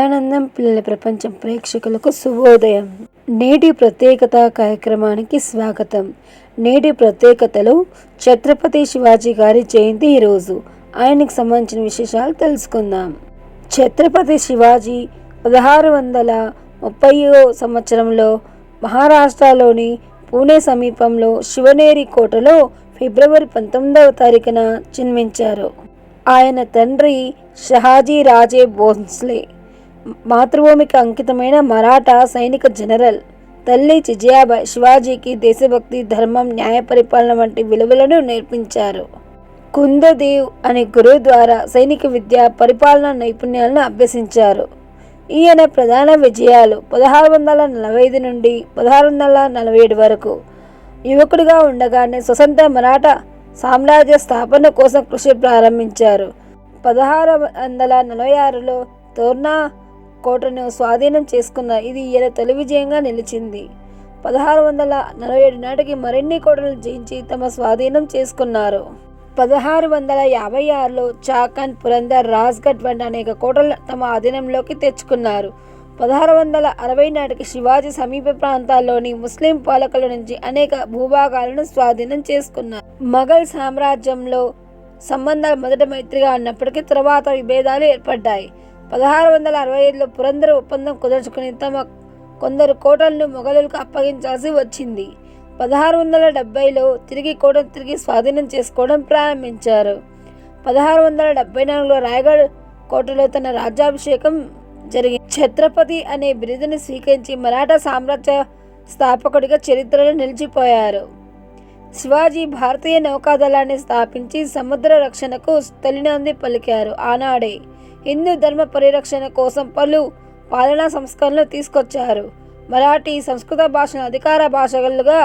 బాలానందం పిల్లల ప్రపంచం ప్రేక్షకులకు శుభోదయం. నేటి ప్రత్యేకత కార్యక్రమానికి స్వాగతం. నేటి ప్రత్యేకతలో ఛత్రపతి శివాజీ గారి జయంతి ఈరోజు. ఆయనకు సంబంధించిన విశేషాలు తెలుసుకుందాం. ఛత్రపతి శివాజీ 1630వ సంవత్సరంలో మహారాష్ట్రలోని పూణే సమీపంలో శివనేరి కోటలో ఫిబ్రవరి 19వ తారీఖున జన్మించారు. ఆయన తండ్రి షహాజీ రాజే భోంస్లే మాతృభూమికి అంకితమైన మరాఠా సైనిక జనరల్. తల్లి జిజియాబాయి శివాజీకి దేశభక్తి, ధర్మం, న్యాయ పరిపాలన వంటి విలువలను నేర్పించారు. కుందదేవ్ అనే గురువు ద్వారా సైనిక విద్య, పరిపాలన నైపుణ్యాలను అభ్యసించారు. ఈయన ప్రధాన విజయాలు 1645 నుండి 1647 వరకు. యువకుడిగా ఉండగానే స్వతంత్ర మరాఠా సామ్రాజ్య స్థాపన కోసం కృషి ప్రారంభించారు. 1646లో తోర్నా కోటను స్వాధీనం చేసుకున్నారు. ఇది ఈయన తొలి విజయంగా నిలిచింది. 1647 నాటికి మరిన్ని కోటలు జయించి తమ స్వాధీనం చేసుకున్నారు. 1656లో చాకన్, పురందర్, రాజ్గఢ్ వంటి అనేక కోటలు తమ ఆధీనంలోకి తెచ్చుకున్నారు. 1660 నాటికి శివాజీ సమీప ప్రాంతాల్లోని ముస్లిం పాలకుల నుంచి అనేక భూభాగాలను స్వాధీనం చేసుకున్నారు. మొఘల్ సామ్రాజ్యంలో సంబంధాలు మొదట మైత్రిగా ఉన్నప్పటికీ తర్వాత విభేదాలు ఏర్పడ్డాయి. 1665లో పురందర్ ఒప్పందం కుదుర్చుకుని తమ కొందరు కోటలను మొఘలులకు అప్పగించాల్సి వచ్చింది. 1670లో కోటను తిరిగి స్వాధీనం చేసుకోవడం ప్రారంభించారు. 1674లో రాయగఢ్ కోటలో తన రాజ్యాభిషేకం జరిగింది. ఛత్రపతి అనే బిరుదుని స్వీకరించి మరాఠా సామ్రాజ్య స్థాపకుడిగా చరిత్రలో నిలిచిపోయారు. శివాజీ భారతీయ నౌకాదళాన్ని స్థాపించి సముద్ర రక్షణకు తొలినాంది పలికారు. ఆనాడే హిందూ ధర్మ పరిరక్షణ కోసం పలు పాలనా సంస్కరణలు తీసుకొచ్చారు. మరాఠీ, సంస్కృత భాషను అధికార భాషలుగా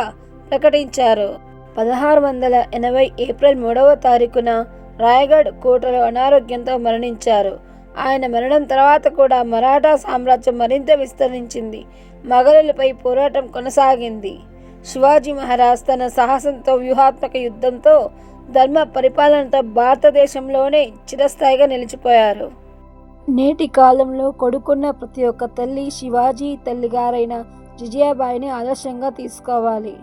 ప్రకటించారు. 1680 ఏప్రిల్ 3వ తారీఖున రాయగఢ్ కోటలో అనారోగ్యంతో మరణించారు. ఆయన మరణం తర్వాత కూడా మరాఠా సామ్రాజ్యం మరింత విస్తరించింది. మొఘలులపై పోరాటం కొనసాగింది. శివాజీ మహారాజ్ తన సాహసంతో, వ్యూహాత్మక యుద్ధంతో, ధర్మ పరిపాలనతో భారతదేశంలోనే చిరస్థాయిగా నిలిచిపోయారు. నేటి కాలంలో కొడుకున్న ప్రతి ఒక్క తల్లి శివాజీ తల్లిగారైన జిజియాబాయిని ఆదర్శంగా తీసుకోవాలి.